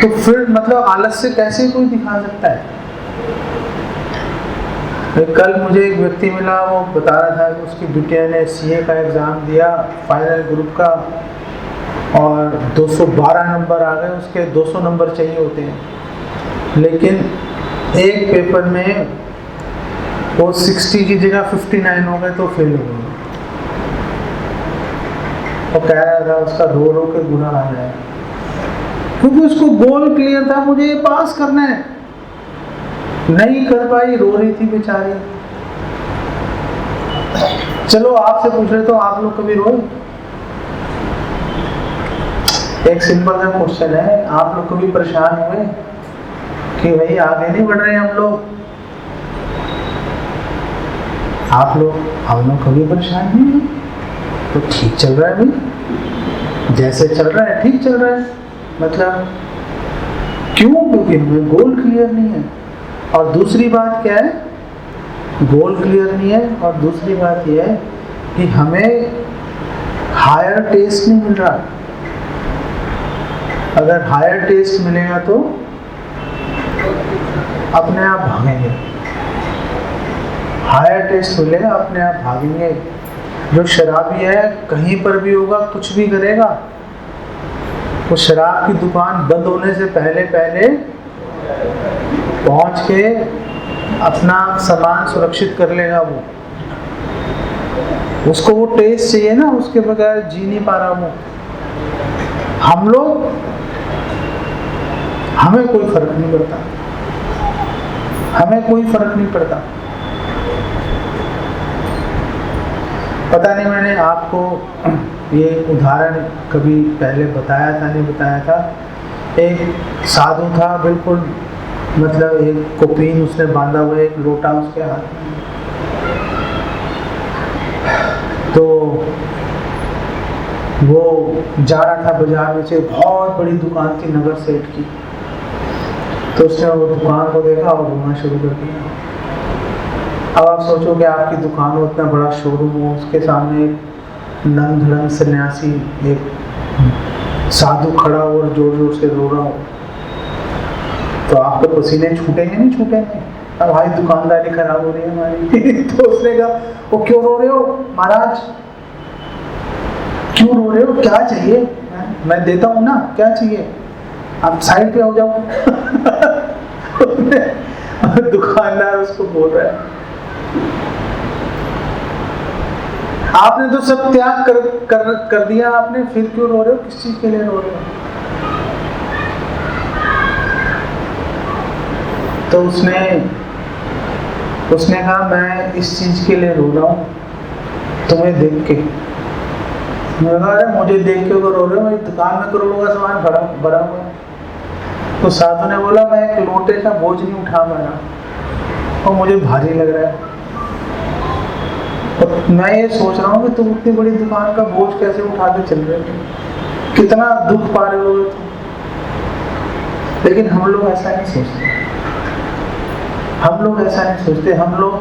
[SPEAKER 2] तो फिर मतलब आलस्य कैसे कोई दिखा सकता है? कल मुझे एक व्यक्ति मिला, वो बता रहा था कि उसकी बिटिया ने सीए का एग्जाम दिया, फाइनल ग्रुप का, और 212 नंबर आ गए। उसके 200 नंबर चाहिए होते हैं, लेकिन एक पेपर में वो 60 की जगह 59 हो गए तो फेल हो गए। वो कह रहा था उसका रो रो के बुरा हाल है, क्योंकि उसको गोल क्लियर था, मुझे ये पास करना है। नहीं कर पाई, रो रही थी बेचारी। चलो आपसे पूछ रहे तो आप लोग कभी रोए? एक सिंपल सा क्वेश्चन है, आप लोग कभी परेशान हुए कि भाई आगे नहीं बढ़ रहे हम लोग? हम लोग कभी परेशान नहीं है? तो ठीक चल रहा है भाई, जैसे चल रहा है ठीक चल रहा है। मतलब क्यों? क्योंकि हमें गोल क्लियर नहीं है। और दूसरी बात क्या है? गोल क्लियर नहीं है, और दूसरी बात यह है कि हमें हायर टेस्ट नहीं मिल रहा। अगर हायर टेस्ट मिलेगा तो अपने आप भागेंगे। हायर टेस्ट मिलेगा, अपने आप भागेंगे। जो शराबी है कहीं पर भी होगा, कुछ भी करेगा, वो शराब की दुकान बंद होने से पहले पहले पहुंच के अपना सामान सुरक्षित कर लेगा। वो उसको वो टेस्ट चाहिए ना, उसके बगैर जी नहीं पा रहा वो। हम लोग, हमें कोई फर्क नहीं पड़ता, हमें कोई फर्क नहीं पड़ता। पता नहीं मैंने आपको ये उदाहरण कभी पहले बताया था, नहीं बताया था। एक साधु था, बिल्कुल मतलब एक कोपीन उसने बांधा हुआ, एक लोटा उसके हाथ में। तो वो जा रहा था बाजार में से, बहुत बड़ी दुकान थी नगर सेठ की। तो उसने वो दुकान को देखा और रोना शुरू कर दिया। अब आप सोचो कि आपकी दुकान हो, इतना बड़ा शोरूम हो, उसके सामने एक नंग धड़ंग सन्यासी, एक साधु खड़ा हो और जोर जोर से रो रहा हो, तो आपको पसीने छूटेंगे नहीं छूटेंगे? अब भाई दुकानदारी खराब हो रही है हमारी। तो उसने कहा, वो क्यों रो रहे हो महाराज, क्यों रो रहे हो, क्या चाहिए? मैं देता हूँ ना, क्या चाहिए, आप साइड पे हो जाओ। दुकानदार उसको बोल रहा है, आपने तो सब त्याग कर दिया आपने, फिर क्यों रो रहे हो, किस चीज के लिए रो रहे हो? तो उसने कहा, मैं इस चीज के लिए रो रहा हूँ, तुम्हें देख के। मैं कहा, अरे मुझे देख के रो रहे हो, मेरी दुकान में करोड़ों का सामान भरा हुआ है। तो साधु ने बोला, मैं एक लोटे का बोझ नहीं उठा पा रहा और मुझे भारी लग रहा है। और मैं ये सोच रहा हूँ कि तुम इतनी बड़ी दुकान का बोझ कैसे उठा के चल रहे हो, कितना दुख पा रहे हो तुम। लेकिन हम लोग ऐसा नहीं सोचते, हम लोग ऐसा नहीं सोचते। हम लोग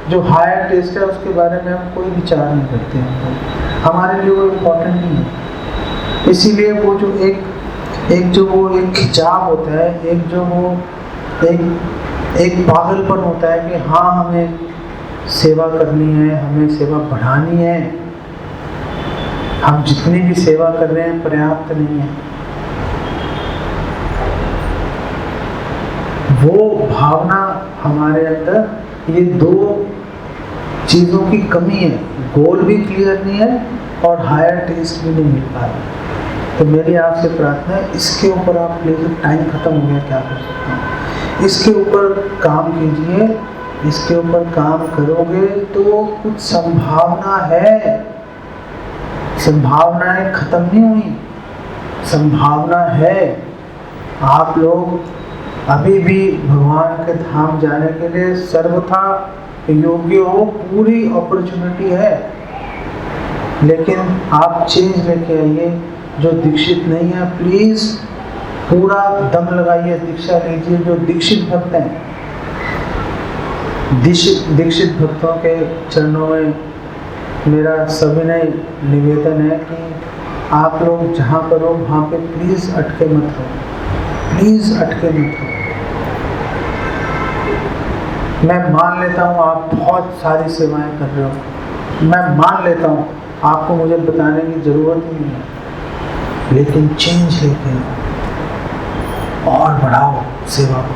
[SPEAKER 2] जो हायर टेस्ट है उसके बारे में हम कोई विचार नहीं करते हैं, हमारे लिए वो इम्पोर्टेंट नहीं है। इसीलिए वो जो एक खिंचाव होता है, एक पागलपन होता है कि हाँ हमें सेवा करनी है, हमें सेवा बढ़ानी है, हम जितनी भी सेवा कर रहे हैं पर्याप्त नहीं है। वो भावना हमारे अंदर, ये दो चीज़ों की कमी है, गोल भी क्लियर नहीं है और हायर टेस्ट भी नहीं मिल पा रहा। तो मेरी आपसे प्रार्थना है, इसके ऊपर आप प्लीज, टाइम खत्म हो गया, क्या कर सकते हैं, इसके ऊपर काम कीजिए। इसके ऊपर काम करोगे तो कुछ संभावना है, संभावनाएं खत्म नहीं हुई, संभावना है। आप लोग अभी भी भगवान के धाम जाने के लिए सर्वथा योग्य हो, पूरी अपॉर्चुनिटी है। लेकिन आप चेंज लेके आइए,
[SPEAKER 1] जो दीक्षित नहीं है प्लीज पूरा दम लगाइए, दीक्षा लीजिए। जो दीक्षित भक्त हैं, दीक्षित भक्तों के चरणों में मेरा सविनय निवेदन है कि आप लोग जहाँ पर हो वहाँ पे प्लीज अटके मत हो, प्लीज अटके मत हो। मैं मान लेता हूँ आप बहुत सारी सेवाएं कर रहे हो, मैं मान लेता हूँ, आपको मुझे बताने की जरूरत ही नहीं है, लेकिन चेंज लेके और बढ़ाओ सेवा को।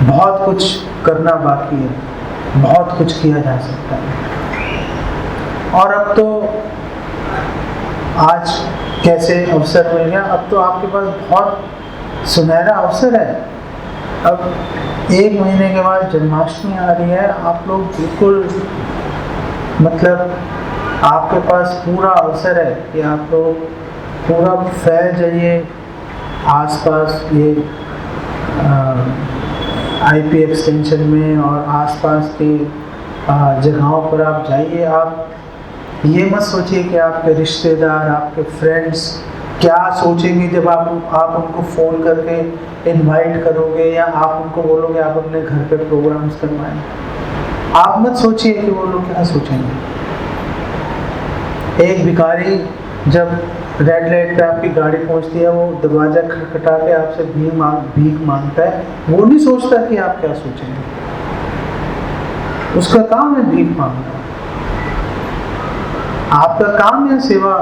[SPEAKER 1] बहुत कुछ करना बाकी है, बहुत कुछ किया जा सकता है। और अब तो आज कैसे अवसर मिल गया, अब तो आपके पास बहुत सुनहरा अवसर है। अब 1 महीने के बाद जन्माष्टमी आ रही है, आप लोग बिल्कुल मतलब आपके पास पूरा अवसर है कि आप लोग पूरा फैल जाइए आसपास ये आईपी एक्सटेंशन में और आसपास के जगहों पर आप जाइए। आप ये मत सोचिए कि आपके रिश्तेदार, आपके फ्रेंड्स क्या सोचेंगे जब आप उनको फ़ोन करके इनवाइट करोगे या आप उनको बोलोगे आप अपने घर पे प्रोग्राम्स करवाएं। आप मत सोचिए कि वो लोग क्या सोचेंगे। एक भिखारी जब रेड लाइट पे आपकी गाड़ी पहुंचती है, वो दरवाजा खटखटा के आपसे भीख मांगता है, वो नहीं सोचता कि आप क्या सोचेंगे। उसका काम है भीख मांगना। आपका काम है सेवा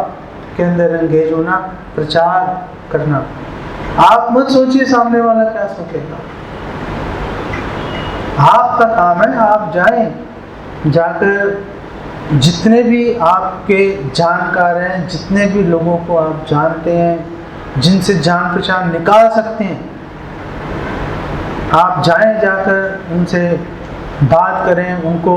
[SPEAKER 1] के अंदर एंगेज होना, प्रचार करना। आप मत सोचिए सामने वाला क्या सोचेगा। आपका काम है आप जाएं, जाकर जितने भी आपके जानकार हैं, जितने भी लोगों को आप जानते हैं, जिनसे जान पहचान निकाल सकते हैं, आप जाएं, जाकर उनसे बात करें, उनको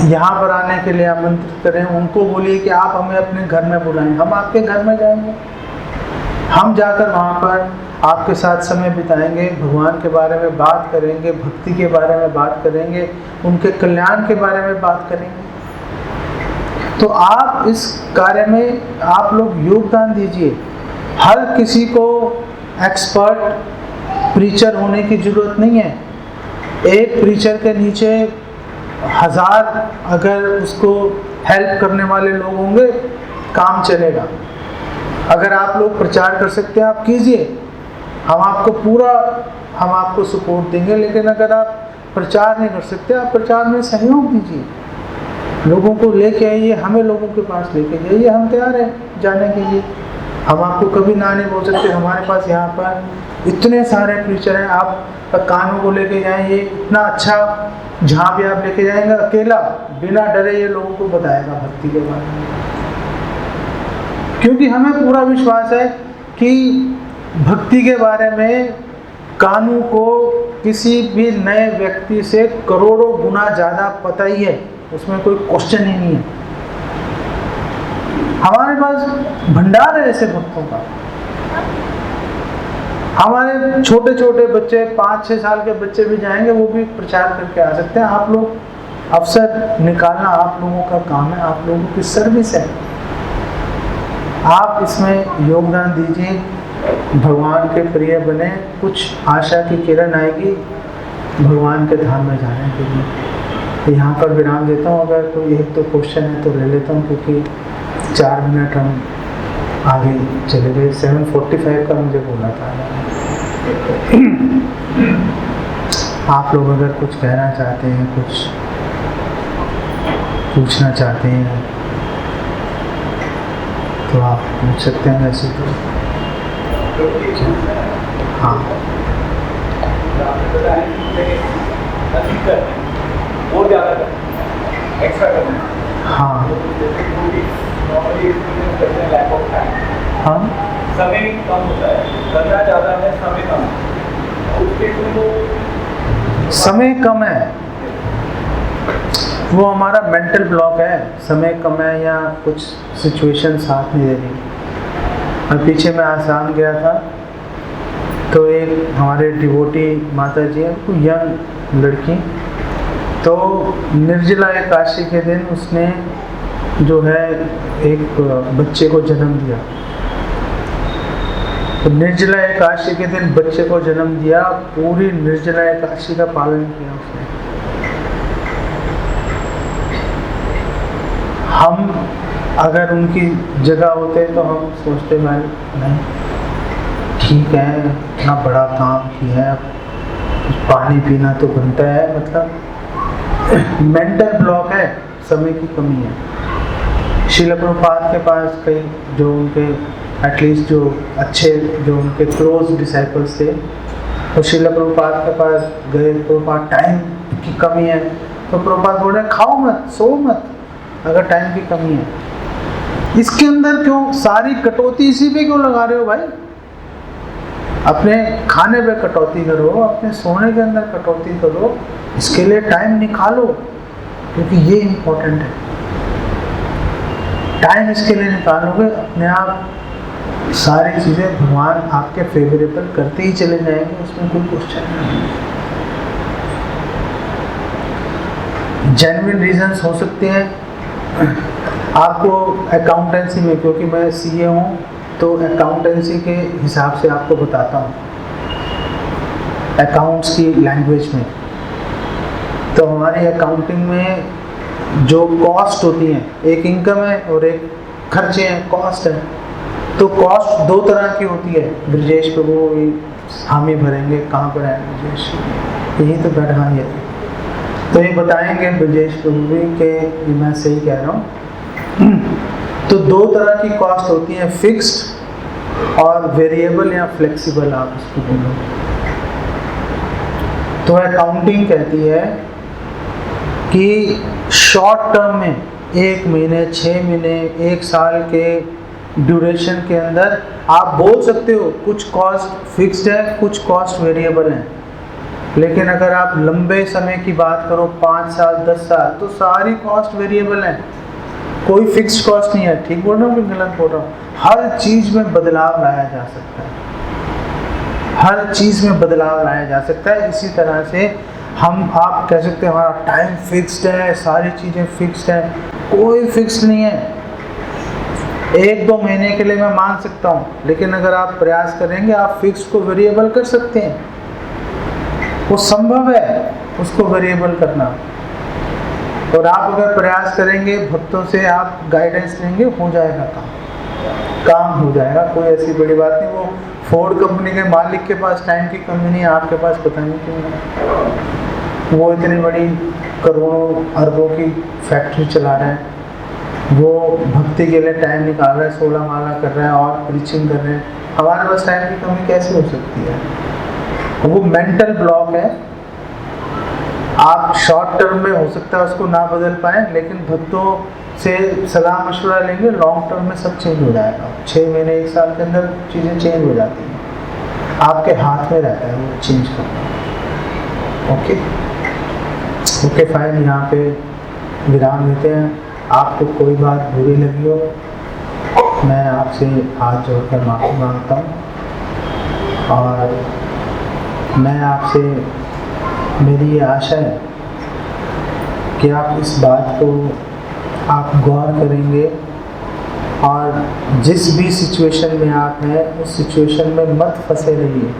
[SPEAKER 1] यहाँ पर आने के लिए आमंत्रित करें, उनको बोलिए कि आप हमें अपने घर में बुलाएं, हम आपके घर में जाएंगे। हम जाकर वहाँ पर आपके साथ समय बिताएंगे, भगवान के बारे में बात करेंगे, भक्ति के बारे में बात करेंगे, उनके कल्याण के बारे में बात करेंगे। तो आप इस कार्य में आप लोग योगदान दीजिए। हर किसी को एक्सपर्ट प्रीचर होने की जरूरत नहीं है। एक प्रीचर के नीचे 1000 अगर उसको हेल्प करने वाले लोग होंगे, काम चलेगा। अगर आप लोग प्रचार कर सकते हैं आप कीजिए, हम आपको सपोर्ट देंगे। लेकिन अगर आप प्रचार नहीं कर सकते, आप प्रचार में सहयोग दीजिए, लोगों को लेके आइए, हमें लोगों के पास लेके जाइए। हम तैयार हैं जाने के लिए, हम आपको कभी ना नहीं बोल सकते। हमारे पास यहाँ पर इतने सारे प्रीचर हैं, आप कानों को लेके जाएंगे, इतना अच्छा जहाँ भी आप लेके जाएंगे, अकेला बिना डरे ये लोगों को बताएगा भक्ति के बारे में। क्योंकि हमें पूरा विश्वास है कि भक्ति के बारे में कानू को किसी भी नए व्यक्ति से करोड़ों गुना ज़्यादा पता ही है, उसमें कोई क्वेश्चन ही नहीं है। हमारे पास भंडार है ऐसे भक्तों का। हमारे छोटे छोटे बच्चे, 5-6 साल के बच्चे भी जाएंगे, वो भी प्रचार करके आ सकते हैं। आप लोग अवसर निकालना आप लोगों का काम है, आप लोगों की सर्विस है। आप इसमें योगदान दीजिए, भगवान के प्रिय बने। कुछ आशा की किरण आएगी भगवान के धाम में जाने के लिए। यहाँ पर विराम देता हूँ। अगर कोई 1-2 क्वेश्चन है तो ले लेता हूँ, क्योंकि 4 मिनट हम आगे चले गए। 7:45 का मुझे बोला था। आप लोग अगर कुछ कहना चाहते हैं, कुछ पूछना चाहते हैं तो आप पूछ सकते हैं। वैसे तो हाँ, हाँ, हाँ,
[SPEAKER 6] समय कम होता है, करना ज़्यादा है, समय कम है।
[SPEAKER 1] समय कम है, वो हमारा मेंटल ब्लॉक है। समय कम है या कुछ सिचुएशन साथ नहीं दे रही। और पीछे मैं आसाम गया था, तो एक हमारे डिवोटी माता जी है, यंग लड़की, तो निर्जला एकादशी के दिन उसने जो है एक बच्चे को जन्म दिया, तो निर्जला एकादशी के दिन बच्चे को जन्म दिया, पूरी निर्जला एकादशी का पालन किया उसने। हम अगर उनकी जगह होते तो हम सोचते भाई नहीं ठीक है, इतना बड़ा काम किया है, पानी पीना तो बनता है, मतलब मेंटल ब्लॉक है, समय की कमी है। श्रील प्रभुपाद के पास कई जो उनके एटलीस्ट जो अच्छे जो उनके क्लोज डिसाइपल्स थे, तो श्रील प्रभुपाद के पास गए, प्रभुपाद टाइम की कमी है, तो प्रभुपाद बोल रहे खाओ मत, सो मत, अगर टाइम की कमी है। इसके अंदर क्यों सारी कटौती इसी पे क्यों लगा रहे हो भाई? अपने खाने पे कटौती करो, अपने सोने के अंदर कटौती करो, इसके लिए टाइम निकालो, क्योंकि ये इम्पोर्टेंट है। टाइम इसके लिए निकालोगे, अपने आप सारी चीजें भगवान आपके फेवरेबल करते ही चले जाएंगे, उसमें कोई क्वेश्चन नहीं। जेन्युइन रीजंस हो सकते हैं आपको अकाउंटेंसी में, क्योंकि मैं सीए हूँ तो अकाउंटेंसी के हिसाब से आपको बताता हूँ, अकाउंट्स की लैंग्वेज में। तो हमारी अकाउंटिंग में जो कॉस्ट होती है, एक इनकम है और एक खर्चे हैं, कॉस्ट है। तो कॉस्ट दो तरह की होती है। ब्रजेश प्रभु हामी भरेंगे, कहाँ पर है ब्रजेश? यही तो बैठा है। तो ये बताएंगे ब्रजेश प्रभु भी कि मैं सही कह रहा हूँ। तो दो तरह की कॉस्ट होती है, फिक्स्ड और वेरिएबल या फ्लेक्सिबल, आप उसको बोलो। तो अकाउंटिंग कहती है कि शॉर्ट टर्म में 1 महीने, 6 महीने, 1 साल के ड्यूरेशन के अंदर आप बोल सकते हो कुछ कॉस्ट फिक्स्ड है, कुछ कॉस्ट वेरिएबल है। लेकिन अगर आप लंबे समय की बात करो, 5 साल, 10 साल, तो सारी कॉस्ट वेरिएबल है, कोई फिक्स्ड कॉस्ट नहीं है। ठीक बोल रहा हूँ कि गलत बोल रहा हूँ? हर चीज में बदलाव लाया जा सकता है, हर चीज में बदलाव लाया जा सकता है। इसी तरह से हम आप कह सकते हैं हमारा टाइम फिक्स्ड है, सारी चीजें फिक्स्ड है, कोई फिक्स्ड नहीं है। 1-2 महीने के लिए मैं मान सकता हूँ, लेकिन अगर आप प्रयास करेंगे आप फिक्स्ड को वेरिएबल कर सकते हैं, वो संभव है उसको वेरिएबल करना। और आप अगर प्रयास करेंगे, भक्तों से आप गाइडेंस लेंगे, हो जाएगा काम हो जाएगा, कोई ऐसी बड़ी बात नहीं। वो फोर्ड कंपनी के मालिक के पास टाइम की कमी नहीं है, आपके पास पता नहीं क्यों है। वो इतनी बड़ी करोड़ों अरबों की फैक्ट्री चला रहा है, वो भक्ति के लिए टाइम निकाल रहा है, 16 माला कर रहा है और प्रीचिंग कर रहे हैं। हमारे पास टाइम की कमी कैसे हो सकती है? वो मेंटल ब्लॉक है। आप शॉर्ट टर्म में हो सकता है उसको ना बदल पाए, लेकिन भक्तों से सलाह मशवरा लेंगे, लॉन्ग टर्म में सब चेंज हो जाएगा। 6 महीने, 1 साल के अंदर चीज़ें चेंज हो जाती हैं, आपके हाथ में रहता है वो चेंज करना। ओके फाइन, यहाँ पे विराम लेते हैं। आपको कोई बात बुरी लगी हो, मैं आपसे हाथ जोड़कर माफ़ी मांगता हूँ, और मैं आपसे मेरी ये आशा है कि आप इस बात को आप गौर करेंगे और जिस भी सिचुएशन में आप हैं उस सिचुएशन में मत फंसे रहिए,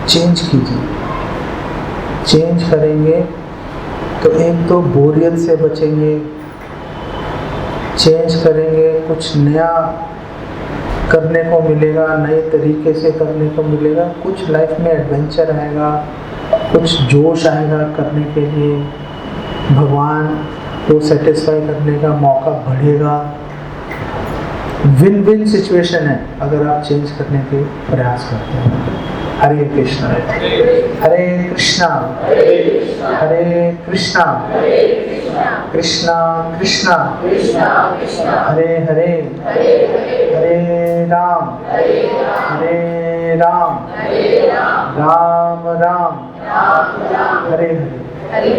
[SPEAKER 1] चेंज कीजिए। चेंज करेंगे तो एक तो बोरियत से बचेंगे, चेंज करेंगे कुछ नया करने को मिलेगा, नए तरीके से करने को मिलेगा, कुछ लाइफ में एडवेंचर आएगा, कुछ जोश आएगा करने के लिए, भगवान को सेटिस्फाई करने का मौका बढ़ेगा। विन विन सिचुएशन है अगर आप चेंज करने के प्रयास करते हैं। हरे कृष्णा हरे कृष्णा हरे कृष्णा कृष्णा कृष्णा हरे हरे हरे राम हरे राम राम राम हरे हरे।